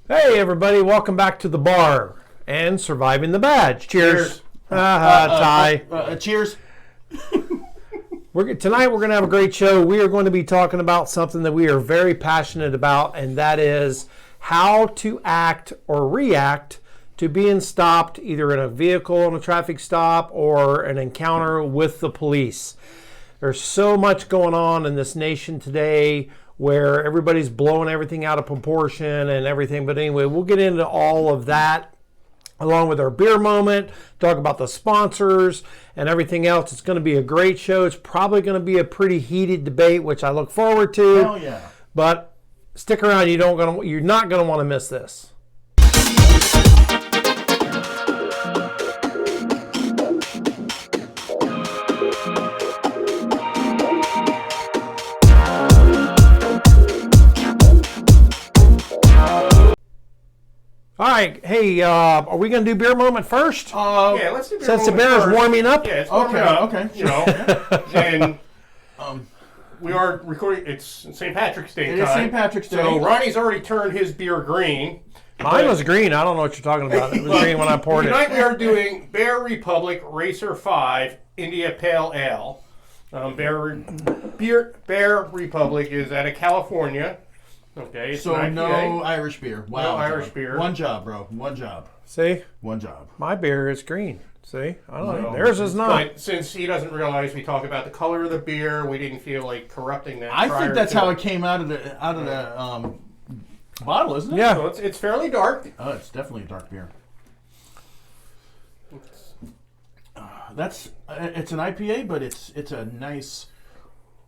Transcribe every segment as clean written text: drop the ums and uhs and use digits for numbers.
Hey everybody, welcome back to the bar and surviving the badge. Cheers. Ty. Cheers. Tonight we're going to have a great show. We are going to be talking about something that we are very passionate about, and that is how to act or react to being stopped either in a vehicle on a traffic stop or an encounter with the police. There's so much going on in this nation today where everybody's blowing everything out of proportion and everything. But anyway, we'll get into all of that along with our beer moment, talk about the sponsors and everything else. It's going to be a great show. It's probably going to be a pretty heated debate, which I look forward to. Hell yeah. But stick around. You're not going to want to miss this. All right, hey, are we going to do beer moment first? Yeah, let's do beer Since the moment beer is first. warming up? Yeah, it's warming up. Okay. You know, and we are recording. It's St. Patrick's Day It time. is St. Patrick's Day. So Ronnie's already turned his beer green. Mine was green. I don't know what you're talking about. It was green when I poured it. Tonight we are doing Bear Republic Racer 5 India Pale Ale. Bear Republic is out of California. Okay, it's So an no IPA. Irish beer. Wow. No Irish John. beer. One job, bro. One job. See? One job. My beer is green. See? I don't know. No. Theirs is not. But since he doesn't realize we talk about the color of the beer, we didn't feel like corrupting that. I prior think that's to how it came out of the bottle, isn't it? Yeah. So it's fairly dark. Oh, it's definitely a dark beer. It's an IPA, but it's a nice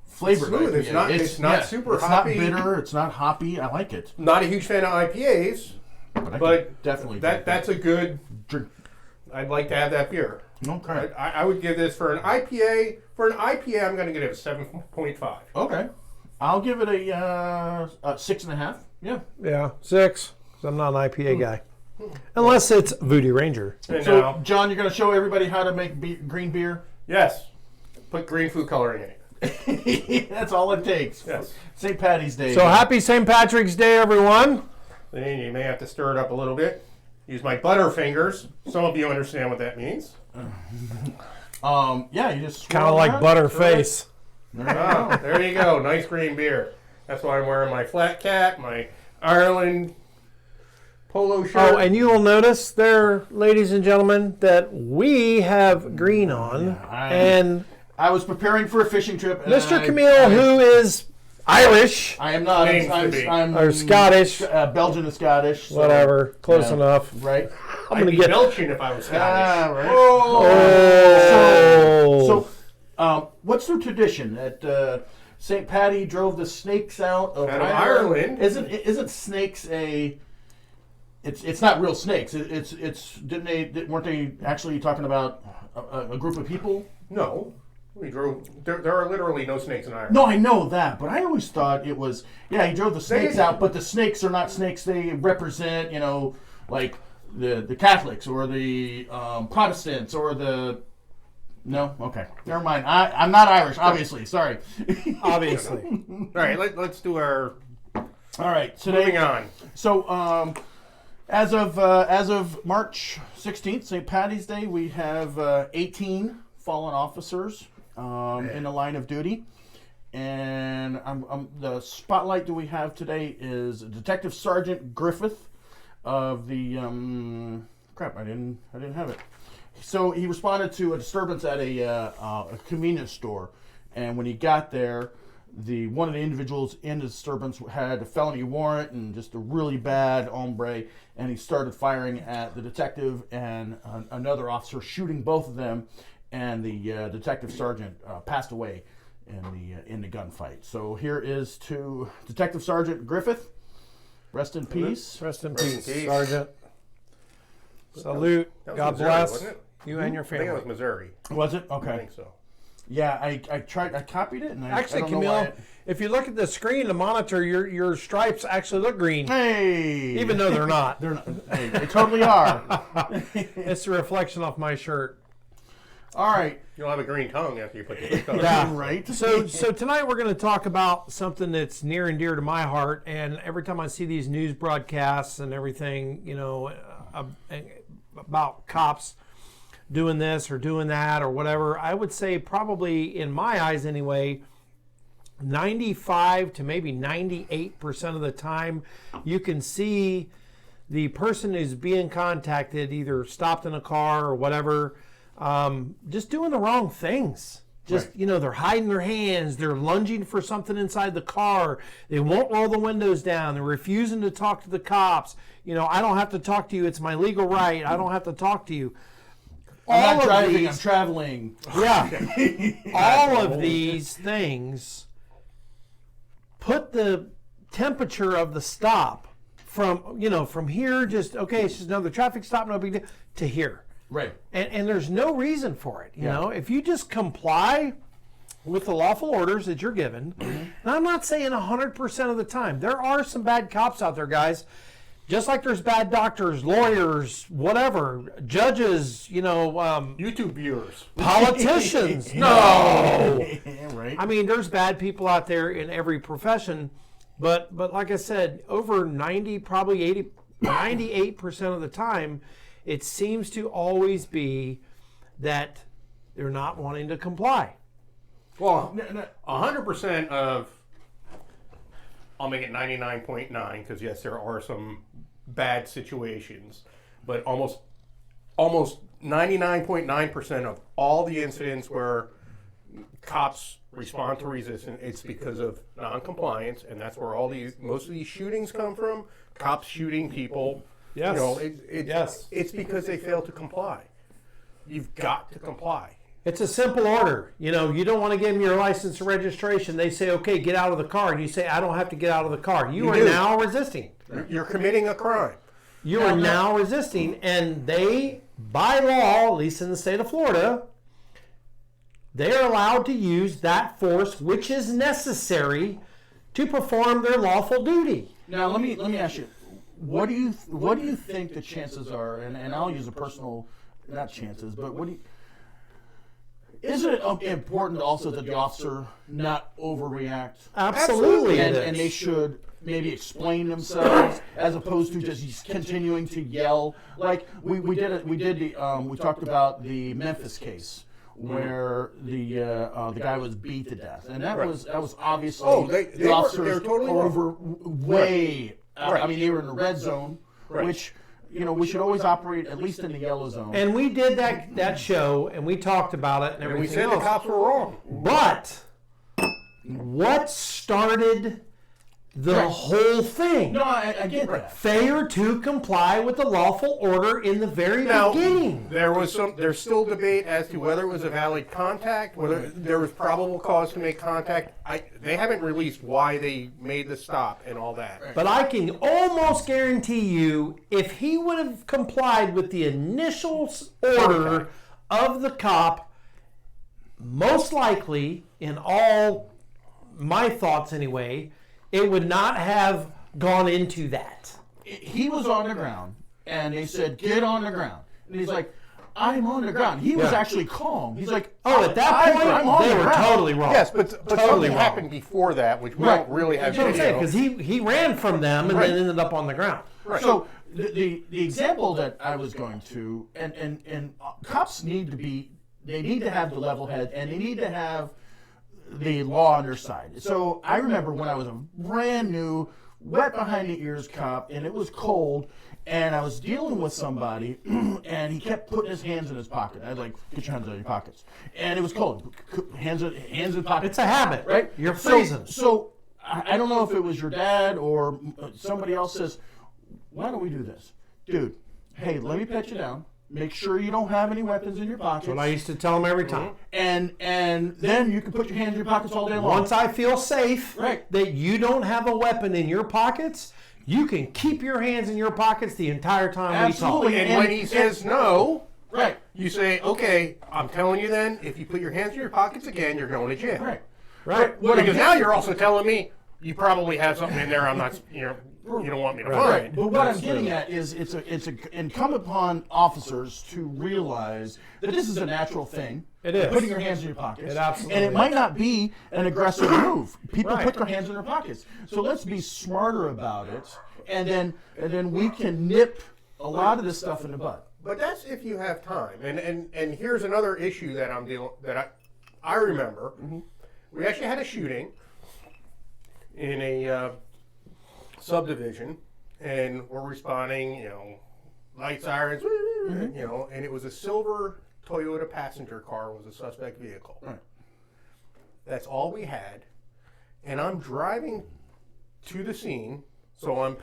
flavored Smooth. IPA. It's not super it's hoppy. Not bitter. It's not hoppy. I like it. Not a huge fan of IPAs, But I but could definitely that's a good. drink. I'd like to have that beer. Okay. I would give this for an IPA. For an IPA, I'm going to give it a 7.5. Okay. I'll give it a 6.5. Yeah. Yeah, 6. 'Cause I'm not an IPA guy. Unless it's Voodoo Ranger. And So, now, John, you're going to show everybody how to make green beer? yes, put green food coloring in it. That's all it takes. Yes. St. Patty's Day. So happy St. Patrick's Day, everyone. Then you may have to stir it up a little bit. Use my butter fingers. Some of you understand what that means. Yeah, you just Kind of swirl like that. Butterface. There you Oh, go. there you go. Nice green beer. That's why I'm wearing my flat cap, my Ireland polo shirt. Oh, and you will notice there, ladies and gentlemen, that we have green on. And I was preparing for a fishing trip. And Mr. Camille, who is Irish, I am not. Names to be. I'm or Scottish, Belgian and Scottish. So, whatever, close yeah. enough. Right. I'm I'd going to be get... belching if I was Scottish. Right. Oh. So, what's the tradition that St. Patty drove the snakes out of Out of Ireland. Isn't snakes a? It's not real snakes. Weren't they actually talking about a group of people? No. We drove. There are literally no snakes in Ireland. No, I know that, but I always thought it was. Yeah, he drove the snakes They- out, but the snakes are not snakes. They represent, like the Catholics or the Protestants or the. No, okay, never mind. I'm not Irish, obviously. Sorry. Obviously. All right, let's do our. All right, today. Moving on. So, as of March 16th, St. Patty's Day, we have 18 fallen officers in the line of duty, and the spotlight that we have today is Detective Sergeant Griffith of the crap. I didn't have it. So he responded to a disturbance at a convenience store, and when he got there, one of the individuals in the disturbance had a felony warrant and just a really bad hombre, and he started firing at the detective and another officer, shooting both of them, and the detective sergeant passed away in the gunfight. So here is to Detective Sergeant Griffith. Rest in peace. Rest in Rest in peace, peace. Sergeant. Salute. That was God Missouri, bless wasn't it? you and your I think it was family. Missouri. Was it? I Okay. think so. Yeah, I tried. I copied it, and I Actually, don't know why Camille, if you look at the screen, the monitor, your stripes actually look green, Hey, even though they're not. they're not. Hey, they totally are. It's a reflection off my shirt. All right. You'll have a green tongue after you put the stick on. Yeah. Right. So tonight we're going to talk about something that's near and dear to my heart. And every time I see these news broadcasts and everything, about cops doing this or doing that or whatever, I would say probably, in my eyes anyway, 95 to maybe 98% of the time, you can see the person who's being contacted either stopped in a car or whatever, just doing the wrong things. Just, Right. They're hiding their hands. They're lunging for something inside the car. They won't roll the windows down. They're refusing to talk to the cops. I don't have to talk to you. It's my legal right. I don't have to talk to you. I'm not driving. these, I'm traveling. yeah. All of these things put the temperature of the stop from here, just, okay, it's just another traffic stop, no big deal, to here. Right. And there's no reason for it. You know, if you just comply with the lawful orders that you're given, and I'm not saying 100% of the time. There are some bad cops out there, guys. Just like there's bad doctors, lawyers, whatever, judges, YouTube viewers. politicians. No. Right. I mean, there's bad people out there in every profession, but like I said, over 90, probably 80, 98% of the time, it seems to always be that they're not wanting to comply. Well, 100% of, I'll make it 99.9, because yes, there are some bad situations, but almost 99.9% of all the incidents where cops respond to resistance, it's because of non-compliance, and that's where most of these shootings come from. Cops shooting people. Yes. Yes. It's because they fail to comply. You've got to comply. It's a simple order. You don't want to give them your license and registration. They say, okay, get out of the car. And you say, I don't have to get out of the car. You are do. now resisting. You're committing a crime. You are now resisting. And they, by law, at least in the state of Florida, they are allowed to use that force which is necessary to perform their lawful duty. Now let me ask you, what do you think the chances are? And I'll use a personal, not chances, but isn't it important also that the officer not overreact? Absolutely, And they should maybe explain themselves as opposed to just continuing to yell. Like we talked about the Memphis case where the guy was beat to death, and that was obviously the officers totally over way. Right. I mean, they were in the red zone, which we should always operate at least in the yellow zone. And we did that show, and we talked about it and everything We said else. the cops were wrong. But what started the whole thing? No, I get that. Failure to comply with the lawful order in the very beginning. There's still debate as to whether it was a valid contact, whether there was probable cause to make contact. They haven't released why they made the stop and all that. But I can almost guarantee you, if he would have complied with the initial order of the cop, most likely, in all my thoughts anyway, it would not have gone into that. He was on the ground, and they said, "Get on the ground," and he's like, "I'm on the ground." He was actually calm. He's like, Oh, at that point, I'm on they the were ground. totally wrong. Yes, but Totally something wrong. happened before that, which we don't really have That's what I'm saying, video. because he ran from them and then ended up on the ground. Right. So the example that I was going to, and cops need to have the level head, and they need to have the law on their side. So I remember when I was a brand new, wet behind the ears cop, and it was cold, and I was dealing with somebody, and he kept putting his hands in his pocket. I'd like, get your hands out of your pockets. And it was cold. Hands in pockets. It's a habit, right? You're freezing. So I don't know if it was your dad or somebody else says, why don't we do this? Dude, hey, let me pet you down. Make sure you don't have any weapons in your pockets. That's what I used to tell him every time. And then you can put your hands in your pockets all day long. Once I feel safe Right. that you don't have a weapon in your pockets, you can keep your hands in your pockets the entire time Absolutely. we talk. And when he says no, Right. you say, okay, I'm telling you then, if you put your hands in your pockets again, you're going to jail. Right. Right. What Because I'm now you're also telling me you probably have something in there I'm not, you don't want me to Right. find. But what I'm getting at is it's incumbent upon officers to realize that this is a natural thing. It is. Putting your hands in your pockets. It absolutely And it is. might not be an aggressive move. People Right. put their hands in their pockets. So let's be smarter about it, and then we can nip a lot of this stuff in the bud. But that's if you have time. And here's another issue that I remember. We actually had a shooting in a subdivision, and we're responding, light sirens, and it was a silver Toyota passenger car was a suspect vehicle. Right. That's all we had. And I'm driving to the scene, so I'm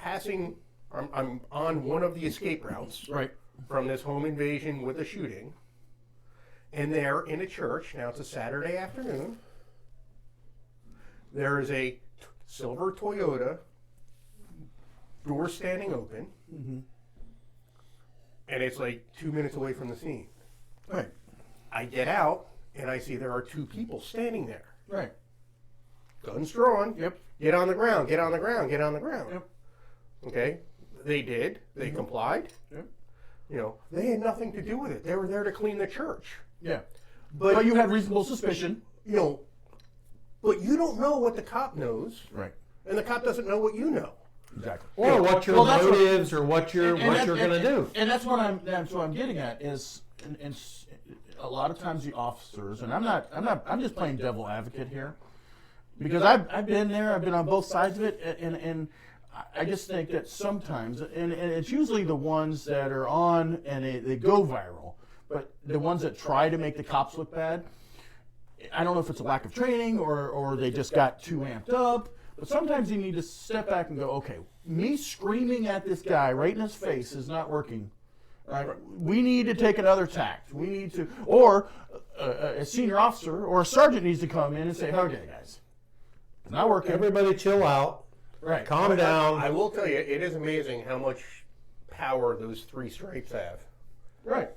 on one of the escape routes Right. from this home invasion with a shooting. And there in a church, now it's a Saturday afternoon, there is a silver Toyota, door standing open, and it's like 2 minutes away from the scene. Right. I get out, and I see there are two people standing there. Right. Guns drawn. Yep. Get on the ground, get on the ground, get on the ground. Yep. Okay? They did. They complied. Yep. They had nothing to do with it. They were there to clean the church. Yeah. But you had reasonable suspicion. But you don't know what the cop knows, Right. and the cop doesn't know what you know. Exactly. Or what your that's what- motives or what you're going to do. And that's what I'm getting at is, and a lot of times the officers, and I'm just playing devil advocate here, because I've been there, I've been on both sides of it, and I just think that sometimes, and it's usually the ones that are on and they go viral, but the ones that try to make the cops look bad, I don't know if it's a lack of training or they just got too amped up. But sometimes you need to step back and go, okay, me screaming at this guy right in his face is not working. Right? We need to take another tact. We need to, or a senior officer or a sergeant needs to come in and say, okay, guys, it's not working. Everybody chill out. Right. Calm down. I will tell you, it is amazing how much power those three stripes have. Right.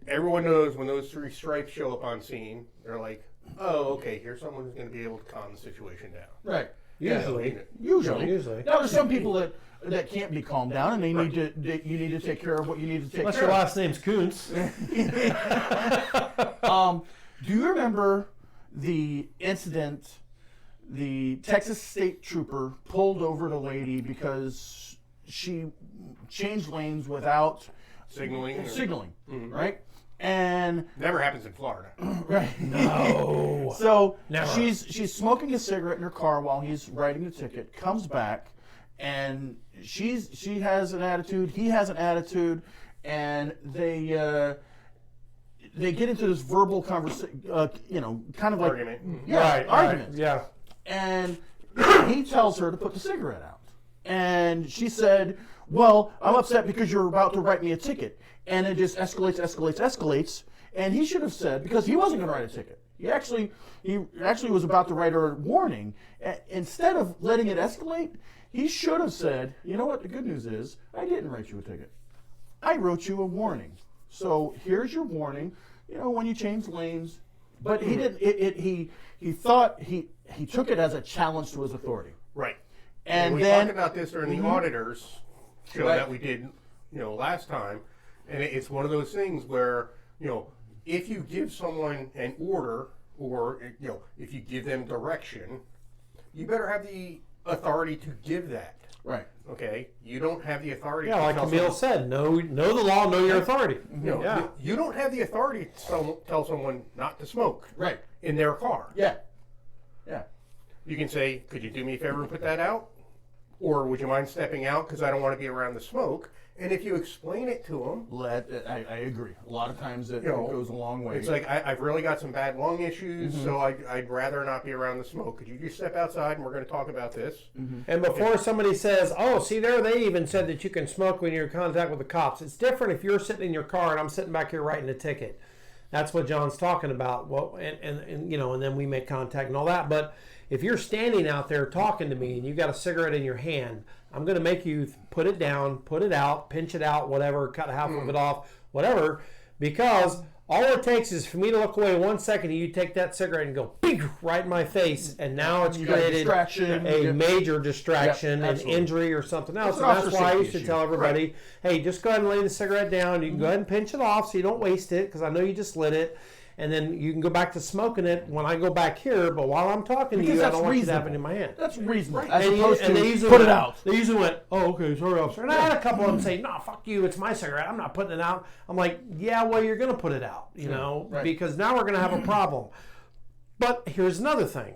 Everyone knows when those three stripes show up on scene, they're like, oh, okay, here's someone who's going to be able to calm the situation down. Right. Usually. Usually. Now there's some people that can't be calmed down, and you need to take care of what you need to take Unless care your of. last name's Kuntz. Do you remember the incident? The Texas state trooper pulled over the lady because she changed lanes without Signaling. right? And Never happens in Florida. right. No. So Never. she's smoking a cigarette in her car while he's writing the ticket. Comes back, and she has an attitude. He has an attitude, and they get into this verbal conversation. Kind of like Argument. argument. Yeah. And he tells her to put the cigarette out, and she said, "Well, I'm upset because you're about to write me a ticket." And it just escalates. And he should have said, because he wasn't going to write a ticket. He actually was about to write her a warning. Instead of letting it escalate, he should have said, you know what, the good news is, I didn't write you a ticket. I wrote you a warning. So here's your warning, when you change lanes. But he didn't, he thought, he took it as a challenge to his authority. Right. And we then, talked about this during the auditors show Right. that we did, last time. And it's one of those things where, if you give someone an order or, if you give them direction, you better have the authority to give that. right. Okay? You don't have the authority Yeah, to like tell Camille said, know the law, know your authority. Yeah. You don't have the authority to tell someone not to smoke Right. in their car. Yeah. You can say, could you do me a favor and put that out? Or would you mind stepping out because I don't want to be around the smoke? And if you explain it to them, I agree. A lot of times it You know, goes a long way. it's like, I've really got some bad lung issues, so I'd rather not be around the smoke. Could you just step outside and we're going to talk about this? And before somebody says, oh, see there, they even said that you can smoke when you're in contact with the cops. It's different if you're sitting in your car and I'm sitting back here writing a ticket. That's what John's talking about. Well, and then we make contact and all that. But if you're standing out there talking to me and you got a cigarette in your hand, I'm going to make you put it down, put it out, pinch it out, whatever, cut half of it off, whatever, because All it takes is for me to look away 1 second, and you take that cigarette and go bing, right in my face, and now it's You got a created distraction. a major distraction, Yep, an absolutely. injury, or something else. It's And an that's officer why I safety used to issue. tell everybody, hey, just go ahead and lay the cigarette down. You can go ahead and pinch it off so you don't waste it, because I know you just lit it. And then you can go back to smoking it when I go back here. But while I'm talking to Because you, I that's don't want you to have it reasonable. in my hand. That's reasonable. Right. As And opposed they to usually put it went- out. They usually went, oh, okay, sorry, officer. And I had a couple of them say, no, fuck you, it's my cigarette. I'm not putting it out. I'm like, yeah, well, you're going to put it out, you know, right. because now we're going to have a problem. But here's another thing.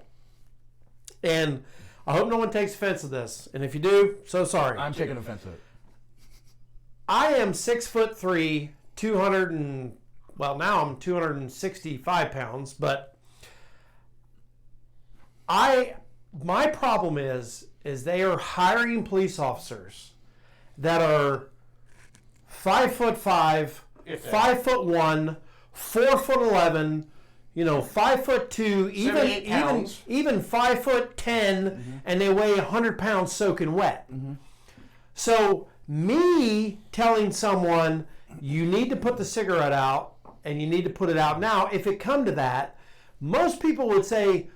And I hope no one takes offense to this. And if you do, so sorry. I'm taking offense to it. I am 6'3", 200 and, well, now I'm 265 pounds, but my problem is they are hiring police officers that are 5'5", If that. 5'1", 4'11", 5'2", 78 pounds. even 5'10", and they weigh 100 pounds soaking wet. So me telling someone you need to put the cigarette out and you need to put it out now, if it come to that, most people would say,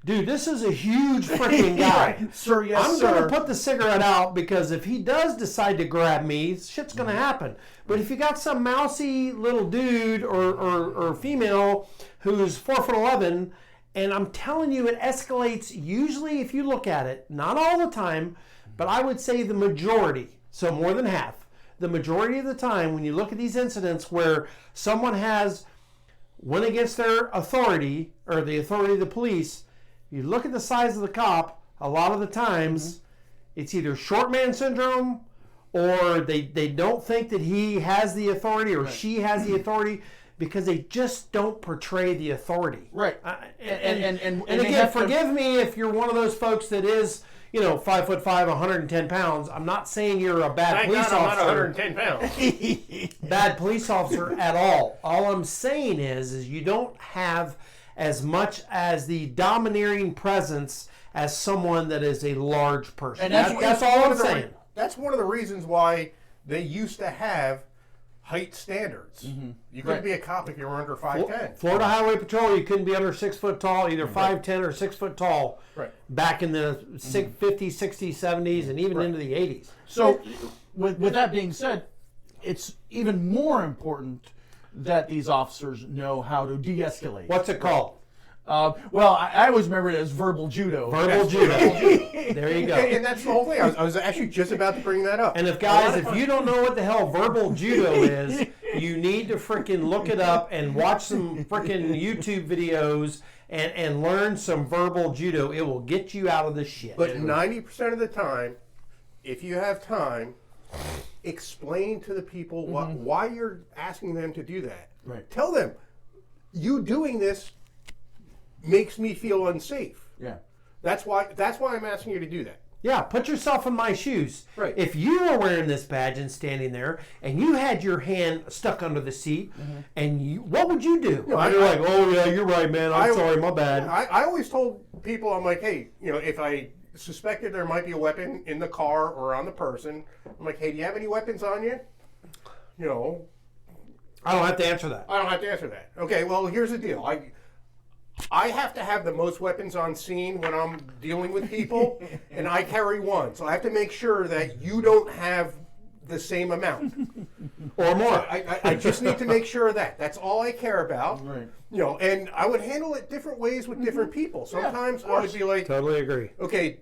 dude, this is a huge freaking guy. Right. Sir, yes, I'm sir. going to put the cigarette out because if he does decide to grab me, shit's going to happen. But if you got some mousy little dude or female who's 4'11", and I'm telling you, it escalates usually if you look at it, not all the time, but I would say the majority, so more than half, the majority of the time when you look at these incidents where someone went against their authority or the authority of the police, you look at the size of the cop, a lot of the times it's either short man syndrome or they don't think that he has the authority or she has the authority because they just don't portray the authority. Right. And they again, have to- forgive me if you're one of those folks that is, 5'5", 110 pounds. I'm not saying you're a bad Thank police God I'm not officer. 110 pounds. Bad police officer at all. All I'm saying is you don't have as much as the domineering presence as someone that is a large person. And That's all I'm saying. That's one of the reasons why they used to have height standards. You couldn't Right. be a cop if you were under 5'10". Florida Highway Patrol, you couldn't be under 6 foot tall, either 5'10" or 6 foot tall. Right. Back in the 50s, 60s, 70s, and even into the 80s. So, with that being said, it's even more important that these officers know how to de-escalate. What's it called? Well, I always remember it as verbal judo. Verbal judo. There you go. And that's the whole thing. I was actually just about to bring that up. And if you don't know what the hell verbal judo is, you need to freaking look it up and watch some freaking YouTube videos and learn some verbal judo. It will get you out of the shit. But 90% of the time, if you have time, explain to the people why you're asking them to do that. Right. Tell them, you doing this makes me feel unsafe. Yeah. That's why I'm asking you to do that. Yeah, put yourself in my shoes. Right. If you were wearing this badge and standing there, and you had your hand stuck under the seat, and what would you do? No, You're like, oh yeah, you're right, man. I'm sorry, my bad. I always told people, I'm like, hey, if I suspected there might be a weapon in the car or on the person, I'm like, hey, do you have any weapons on you? I don't have to answer that. I don't have to answer that. Okay, well, here's the deal. I have to have the most weapons on scene when I'm dealing with people, and I carry one. So I have to make sure that you don't have the same amount. Or more. I just need to make sure of that. That's all I care about. Right. And I would handle it different ways with different people. Sometimes I would be like, Totally agree. okay,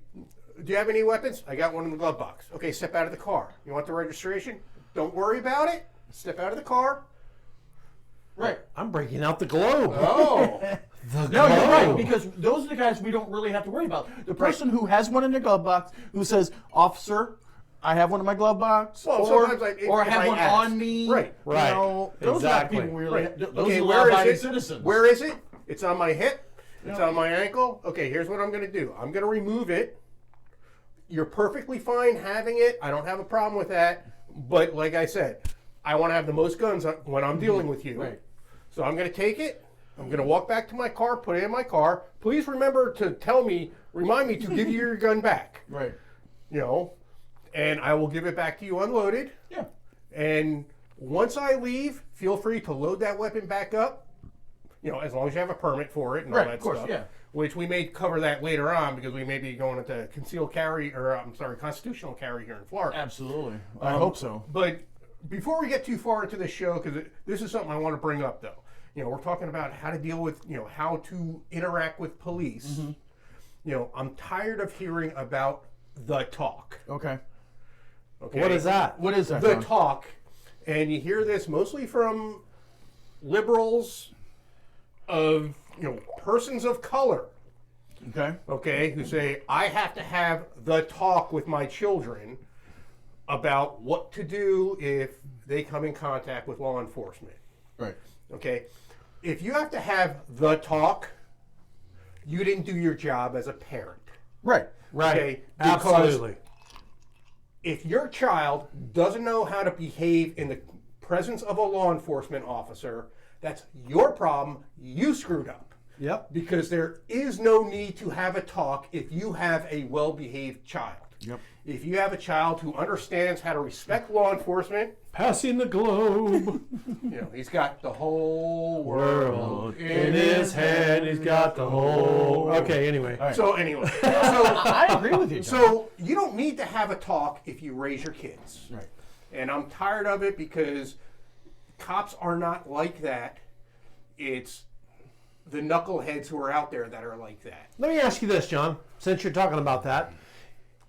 do you have any weapons? I got one in the glove box. Okay, step out of the car. You want the registration? Don't worry about it. Step out of the car. Right. I'm breaking out the globe. Oh. The No, you're right, globe. because those are the guys we don't really have to worry about. The person who has one in their glove box, who says, "Officer, I have one in my glove box," Well, or sometimes I if have I one ask. on me. Right. Right. Those Exactly. are not people we really. Right. Those Okay, are where is law-abiding it? citizens. Where is it? It's on my hip. It's on my ankle. Okay, here's what I'm going to do. I'm going to remove it. You're perfectly fine having it. I don't have a problem with that. But like I said, I want to have the most guns when I'm dealing with you. Right. So I'm going to take it. I'm going to walk back to my car, put it in my car. Please remember to remind me to give you your gun back. Right. And I will give it back to you unloaded. Yeah. And Once I leave, feel free to load that weapon back up. You know, as long as you have a permit for it and all Right, that of course, stuff. yeah. Which we may cover that later on because we may be going into concealed carry, or constitutional carry here in Florida. Absolutely. I hope so. But before we get too far into the show, because this is something I want to bring up, though. You know, we're talking about how to deal with, you know, how to interact with police. Mm-hmm. You know, I'm tired of hearing about the talk. Okay. Okay. What is that? What is that? The John? talk, and you hear this mostly from liberals, of, you know, persons of color. Okay. Okay, who say, I have to have the talk with my children about what to do if they come in contact with law enforcement. Right. Okay, if you have to have the talk, you didn't do your job as a parent. Right. Right. Okay, Absolutely. If your child doesn't know how to behave in the presence of a law enforcement officer, that's your problem. You screwed up. Yep. Because there is no need to have a talk if you have a well-behaved child. Yep. If you have a child who understands how to respect law enforcement, Passing the globe. you know, he's got the whole world In his hand, he's got the whole. Okay, anyway. right. So anyway, I agree with you, John. so you don't need to have a talk if you raise your kids. Right. And I'm tired of it because cops are not like that. It's the knuckleheads who are out there that are like that. Let me ask you this, John, since you're talking about that.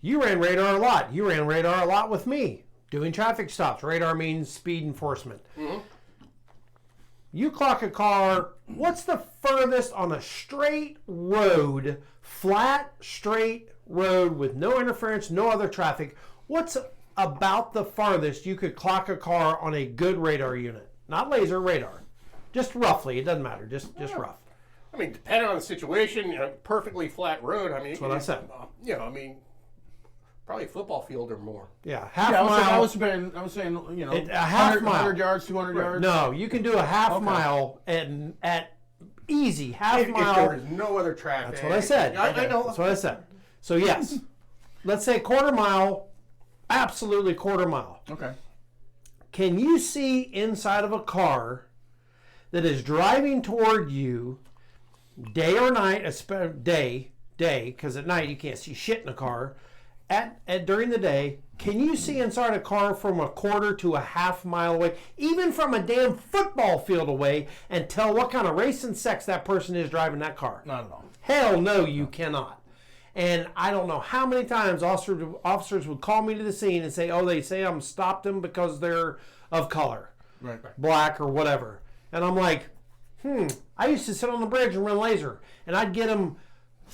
You ran radar a lot. You ran radar a lot with me, doing traffic stops. Radar means speed enforcement. Mm-hmm. You clock a car, what's the furthest on a straight road, flat, straight road with no interference, no other traffic? What's about the farthest you could clock a car on a good radar unit? Not laser, radar. Just roughly, it doesn't matter, just rough. I mean, depending on the situation, you know, perfectly flat road. I mean, that's what I said. You know, I mean, probably a football field or more. Yeah, half Yeah, mile. I was saying, you know, A half 100, mile. 100 yards, 200 yards. No, you can do a half mile at easy half If mile. there is no other traffic. That's what I said. I know. That's what I said. So yes, let's say quarter mile, absolutely quarter mile. Okay. Can you see inside of a car that is driving toward you, day or night? Day, because at night you can't see shit in a car. During the day, can you see inside a car from a quarter to a half mile away, even from a damn football field away, and tell what kind of race and sex that person is driving that car? Not at all. Hell no, you cannot. And I don't know how many times officers would call me to the scene and say, oh, they say I'm stopped them because they're of color, Right. black or whatever. And I'm like, I used to sit on the bridge and run laser, and I'd get them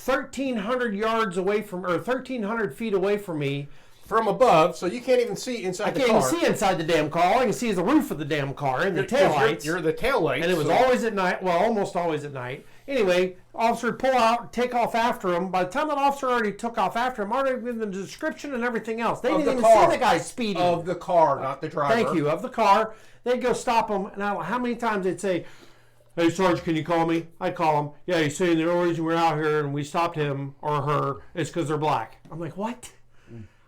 1,300 yards away from, or 1,300 feet away from me. From above, so you can't even see inside I the can't car. even see inside the damn car. All I can see is the roof of the damn car and the taillights. You're the taillights. And it was always at night. Well, almost always at night. Anyway, officer would pull out, take off after him. By the time that officer already took off after him, already given the description and everything else. They didn't even see the guy speeding. Of the car, not the driver. Thank you. Of the car. They'd go stop him. And I don't know how many times they'd say, hey, Sarge, can you call me? I'd call him. Yeah, he's saying the only reason we're out here and we stopped him or her is because they're black. I'm like, what?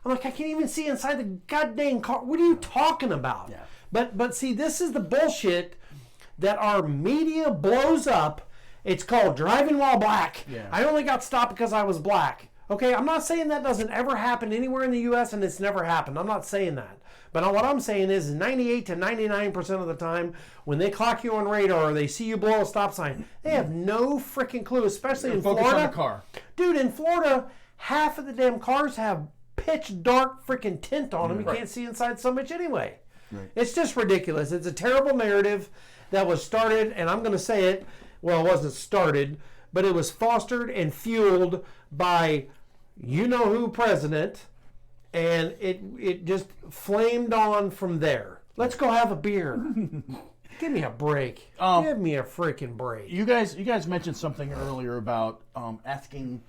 I'm like, I can't even see inside the goddamn car. What are you talking about? Yeah. But see, this is the bullshit that our media blows up. It's called driving while black. Yeah. I only got stopped because I was black. Okay, I'm not saying that doesn't ever happen anywhere in the U.S. and it's never happened. I'm not saying that. But what I'm saying is 98 to 99% of the time, when they clock you on radar or they see you blow a stop sign, they have no freaking clue, especially in Focus Florida. on the car. Dude, in Florida, half of the damn cars have pitch dark freaking tint on them. You can't see inside so much anyway. Right. It's just ridiculous. It's a terrible narrative that was started, and I'm going to say it, well, it wasn't started, but it was fostered and fueled by you-know-who president, and it just flamed on from there. Let's go have a beer. Give me a break. Give me a freaking break. You guys mentioned something earlier about asking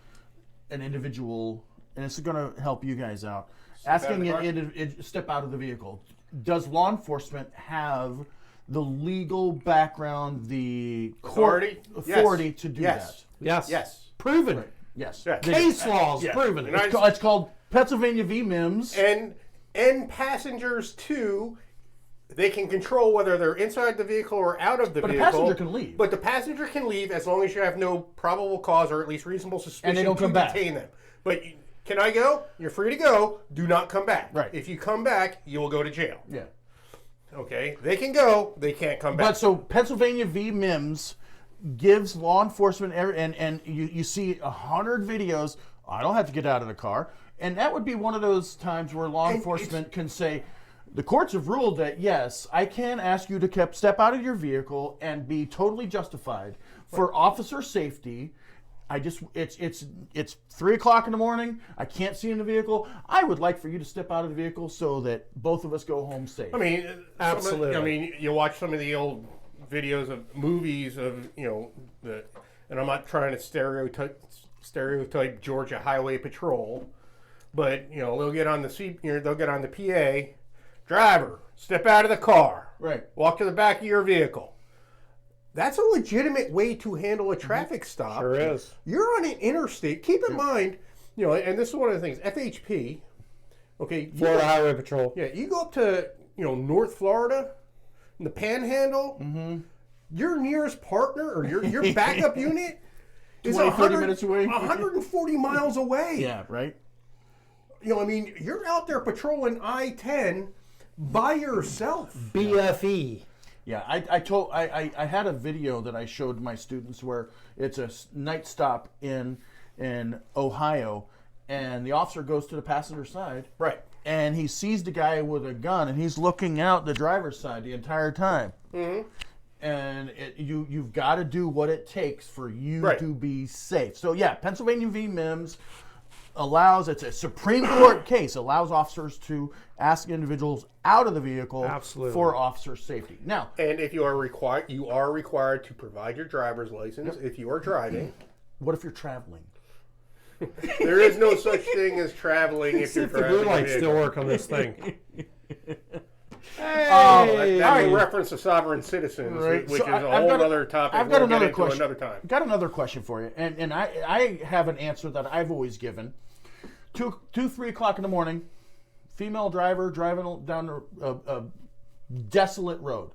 an individual, and it's going to help you guys out. Asking an step out of the vehicle. Does law enforcement have the legal background, the Authority? authority Yes. to do Yes. that? Yes. Yes. Proven it. Yes. Yeah. Case laws Yeah. proven it. And It's called Pennsylvania v. Mims. And passenger 2 they can control whether they're inside the vehicle or out of the But a vehicle. passenger can leave. But the passenger can leave as long as you have no probable cause or at least reasonable suspicion And they don't to come back. detain them. But can I go? You're free to go. Do not come back. Right. If you come back, you will go to jail. Yeah. Okay? They can go. They can't come back. But so Pennsylvania v. Mims gives law enforcement, and you see 100 videos, I don't have to get out of the car. And that would be one of those times where law enforcement can say, the courts have ruled that, yes, I can ask you to step out of your vehicle and be totally justified for officer safety. It's 3 o'clock in the morning. I can't see in the vehicle. I would like for you to step out of the vehicle so that both of us go home safe. I mean, Absolutely. You watch some of the old videos of movies of, and I'm not trying to stereotype Georgia Highway Patrol, but they'll get on the PA, driver, step out of the car, Right. walk to the back of your vehicle. That's a legitimate way to handle a traffic stop. Sure is. You're on an interstate. Keep in mind, and this is one of the things. FHP, okay, Florida Highway Patrol. yeah, you go up to North Florida, in the Panhandle. Mm-hmm. Your nearest partner or your backup unit is 20, 30 minutes away. 140 miles away. Yeah, right? You're out there patrolling I-10 by yourself. BFE. Yeah, I had a video that I showed my students where it's a night stop in Ohio, and the officer goes to the passenger side, Right. and he sees the guy with a gun, and he's looking out the driver's side the entire time. Mm-hmm. And you've got to do what it takes for you Right. to be safe. So yeah, Pennsylvania v. Mims it's a Supreme Court case, allows officers to ask individuals out of the vehicle Absolutely. for officer safety. Now, And if you are required to provide your driver's license if you are driving. what if you're traveling? There is no such thing as traveling if you're If the driving. blue a lights vehicle. still work on this thing. That's a reference to sovereign citizens, Right. which So is a I've whole got other topic. I've got we'll another get into question. another time. Got another question for you, and I have an answer that I've always given. 3 o'clock in the morning, female driver driving down a desolate road.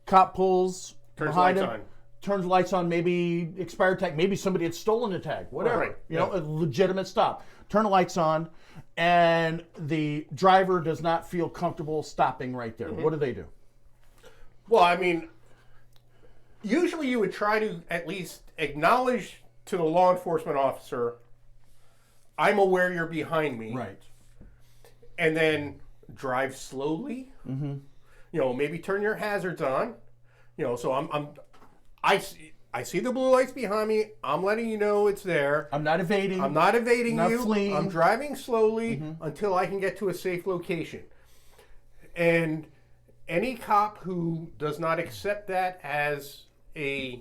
Cop pulls Turns behind lights him, on. turns lights on, maybe expired tag, maybe somebody had stolen the tag, whatever. Right. A legitimate stop. Turn the lights on, and the driver does not feel comfortable stopping right there. Mm-hmm. What do? Well, usually you would try to at least acknowledge to the law enforcement officer, I'm aware you're behind me. Right. And then drive slowly. Mm-hmm. Maybe turn your hazards on. So I see the blue lights behind me. I'm letting you know it's there. I'm not evading. I'm not evading Not you. fleeing. I'm driving slowly until I can get to a safe location. And any cop who does not accept that as a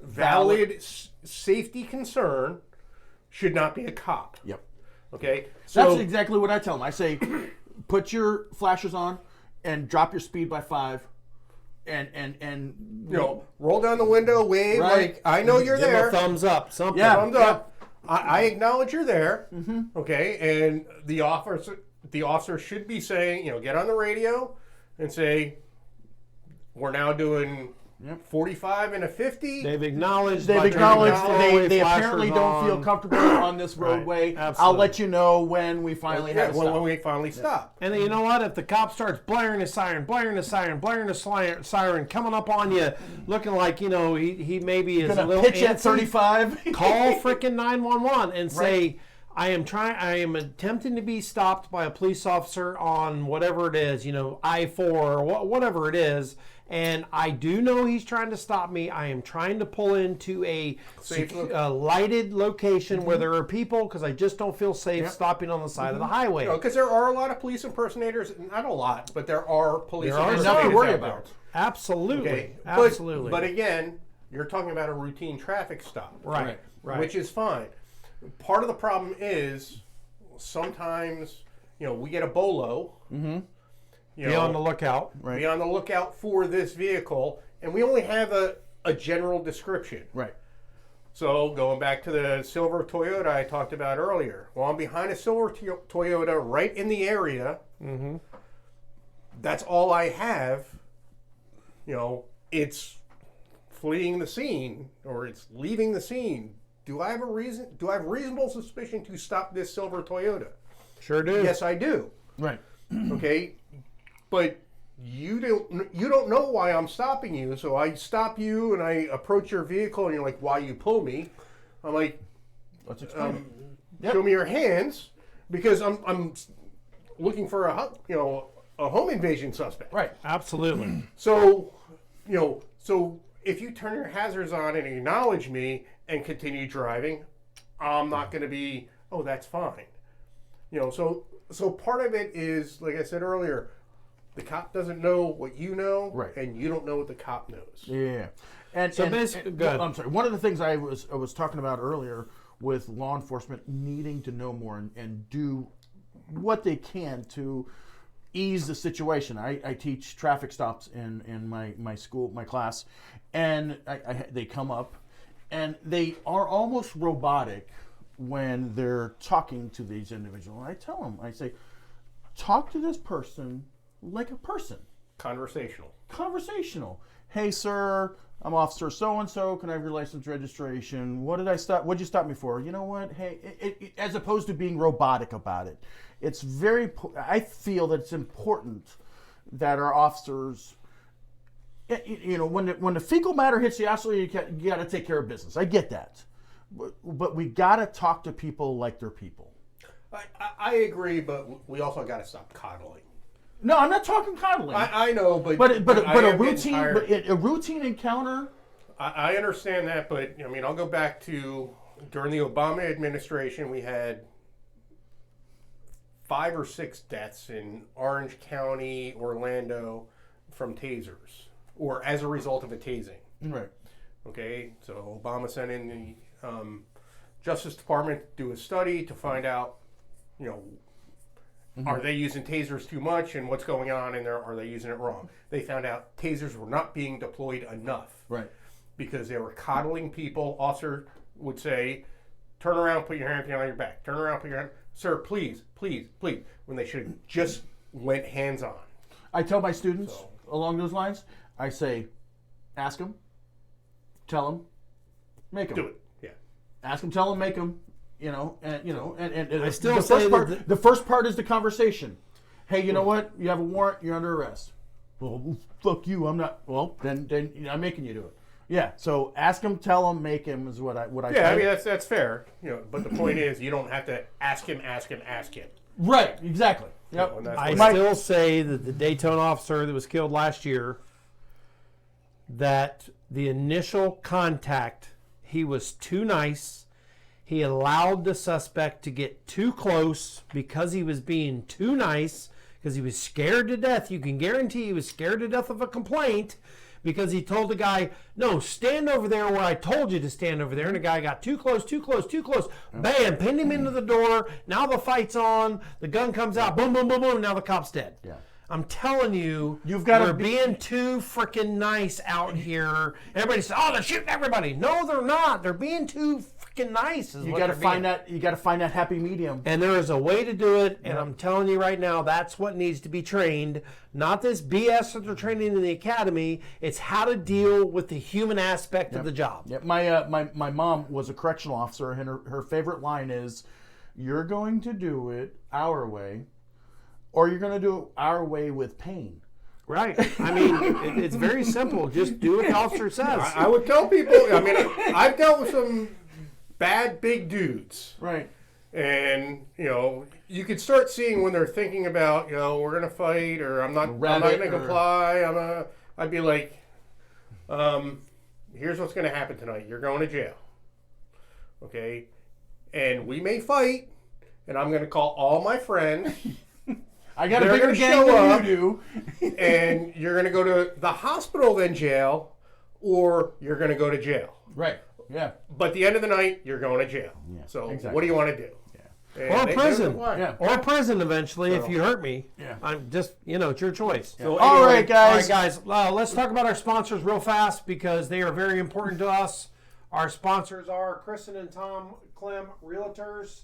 valid safety concern should not be a cop. Yep. Okay? That's exactly what I tell them. I say, put your flashers on and drop your speed by 5, and roll down the window, wave, Right. like, I know you're Give 'em there. a thumbs up. Something. Yeah. Thumbs up. I acknowledge you're there. Okay, and the officer should be saying, get on the radio and say, we're now doing 45 and a 50. They've acknowledged. they've by acknowledged turning all the way they flashers apparently don't feel on. comfortable on this roadway. I'll absolutely. let you know when we finally have a when stop. we finally stop. And then you know what? If the cop starts blaring his siren, coming up on you, looking like he maybe is a Gonna little pitch at antsy, 35. call freaking 911 and say, I am attempting to be stopped by a police officer on whatever it is, I-4 or whatever it is, and I do know he's trying to stop me. I am trying to pull into a lighted location where there are people because I just don't feel safe stopping on the side of the highway. Because there are a lot of police impersonators, not a lot, but there are police There are impersonators Enough to worry out about. there. Absolutely. Okay. Absolutely. But again, you're talking about a routine traffic stop. right. Which is fine. Part of the problem is sometimes, we get a bolo. Mm-hmm. Be on the lookout. Right. Be on the lookout for this vehicle, and we only have a general description. Right. So going back to the silver Toyota I talked about earlier. Well, I'm behind a silver Toyota right in the area. Mm-hmm. that's all I have, it's fleeing the scene or it's leaving the scene. Do I have a reason? Do I have reasonable suspicion to stop this silver Toyota? Sure do. Yes, I do. Right. Okay, but you don't know why I'm stopping you. So I stop you and I approach your vehicle and you're like, "Why you pull me?" I'm like, Let's explain it. "Show me your hands," because I'm looking for a home invasion suspect. Right. Absolutely. So so if you turn your hazards on and acknowledge me and continue driving, I'm not going to be, "Oh, that's fine." So part of it is, like I said earlier, the cop doesn't know what you know, Right. and you don't know what the cop knows. Yeah. And So and- basically- and- go ahead. I'm sorry. One of the things I was talking about earlier with law enforcement needing to know more and do what they can to ease the situation. I teach traffic stops in my school, my class, and they come up, and they are almost robotic when they're talking to these individuals. And I tell them, I say, talk to this person like a person. Conversational. Hey, sir, I'm Officer so-and-so. Can I have your license registration? What'd you stop me for? You know what? Hey, as opposed to being robotic about it. It's I feel that it's important that our officers, when the fecal matter hits you, absolutely you got to take care of business. I get that. But we got to talk to people like they're people. I agree, but we also got to stop coddling. No, I'm not talking coddling. I know, but a routine encounter. I understand that, but I'll go back to during the Obama administration, we had 5 or 6 deaths in Orange County, Orlando, from tasers or as a result of a tasing. Right. Okay, so Obama sent in the Justice Department to do a study to find out, are they using tasers too much and what's going on in there? Are they using it wrong? They found out tasers were not being deployed enough. Right. Because they were coddling people. Officer would say, "Turn around, put your hand behind your back. Turn around, put your hand." "Sir, please, please, please." When they should have just went hands on. I tell my students along those lines, I say, ask them, tell them, make them. Do it. Yeah. Ask them, tell them, make them. And I still the say first part. that The first part is the conversation. Hey, you know what? You have a warrant. You're under arrest. Well, fuck you. I'm not. Well, then I'm making you do it. Yeah. So ask them, tell them, make them is what I. Yeah, say. I mean that's fair. But the point is, you don't have to ask him. Right. Exactly. Yep. And that's I what- still say that the Daytona officer that was killed last year, that the initial contact, he was too nice. He allowed the suspect to get too close because he was being too nice, because he was scared to death. You can guarantee he was scared to death of a complaint because he told the guy, "No, stand over there where I told you to stand over there." And the guy got too close. Bam, pinned him into the door. Now the fight's on. The gun comes out. Boom, boom, boom, boom. Now the cop's dead. Yeah. I'm telling you, You've gotta we're be- being too freaking nice out here. Everybody says, "Oh, they're shooting everybody." No, they're not. They're being too freaking nice. You got to find that. You got to find that happy medium. And there is a way to do it, and I'm telling you right now, that's what needs to be trained. Not this BS that they're training in the academy. It's how to deal with the human aspect of the job. Yeah, my mom was a correctional officer, and her favorite line is, "You're going to do it our way, or you're going to do it our way with pain." Right. I mean, it's very simple. Just do what the officer says. I would tell people. I mean, I've dealt with some bad big dudes. Right. And you could start seeing when they're thinking about, we're gonna fight, or I'm not gonna comply. I'd be like, here's what's gonna happen tonight. You're going to jail, okay? And we may fight, and I'm gonna call all my friends. I got a They're bigger gonna gang show than up. you do. And you're gonna go to the hospital, then jail, or you're gonna go to jail. Right. Yeah. But at the end of the night, you're going to jail. Yeah, So exactly. what do you want to do? Or prison. Yeah. Or prison eventually if you hurt me. Yeah. I'm just, it's your choice. So All right, All right, guys. guys, let's talk about our sponsors real fast because they are very important to us. Our sponsors are Kristen and Tom Clem Realtors.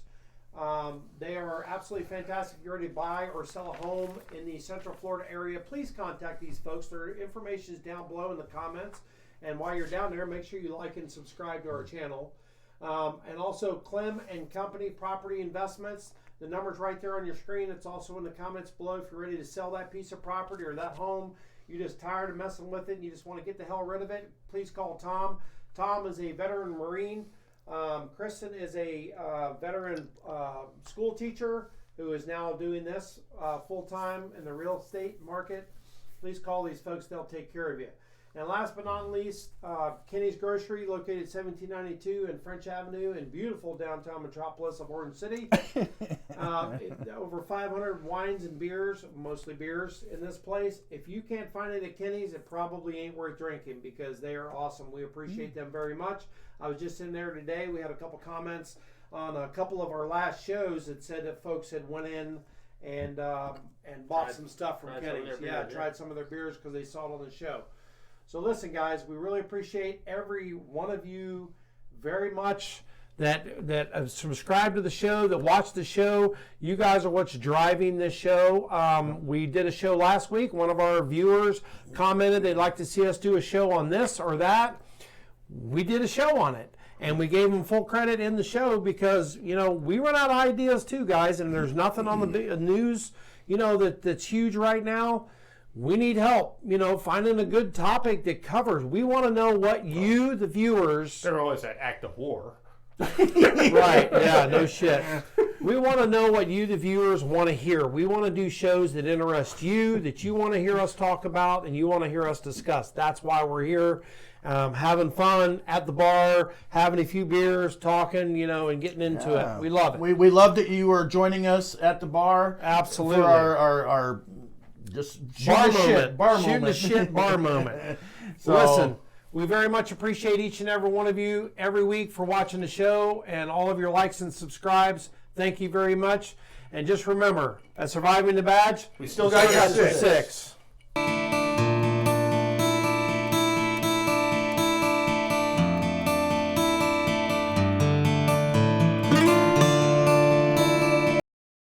They are absolutely fantastic. If you're ready to buy or sell a home in the Central Florida area, please contact these folks. Their information is down below in the comments. And while you're down there, make sure you like and subscribe to our channel. And also Clem and Company Property Investments. The number's right there on your screen. It's also in the comments below. If you're ready to sell that piece of property or that home, you're just tired of messing with it and you just want to get the hell rid of it, please call Tom. Tom is a veteran Marine. Kristen is a veteran school teacher who is now doing this full-time in the real estate market. Please call these folks. They'll take care of you. And last but not least, Kenny's Grocery, located 1792 and French Avenue in beautiful downtown metropolis of Orange City. Over 500 wines and beers, mostly beers, in this place. If you can't find it at Kenny's, it probably ain't worth drinking because they are awesome. We appreciate them very much. I was just in there today. We had a couple comments on a couple of our last shows that said that folks had went in and bought some stuff from Kenny's. Tried some of their beers because they saw it on the show. So listen, guys, we really appreciate every one of you very much that have subscribed to the show, that watch the show. You guys are what's driving this show. We did a show last week. One of our viewers commented they'd like to see us do a show on this or that. We did a show on it, and we gave them full credit in the show because, you know, we run out of ideas too, guys, and there's nothing on the news, you know, that's huge right now. We need help, you know, finding a good topic that covers. We want to know what you, the viewers... They're always that act of war. Right, yeah, no shit. We want to know what you, the viewers, want to hear. We want to do shows that interest you, that you want to hear us talk about, and you want to hear us discuss. That's why we're here, having fun at the bar, having a few beers, talking, you know, and getting into it. We love it. We love that you are joining us at the bar. Absolutely. For our just bar moment. Shooting the shit bar moment. So, listen, we very much appreciate each and every one of you every week for watching the show and all of your likes and subscribes. Thank you very much. And just remember, at Surviving the Badge, we still got your six.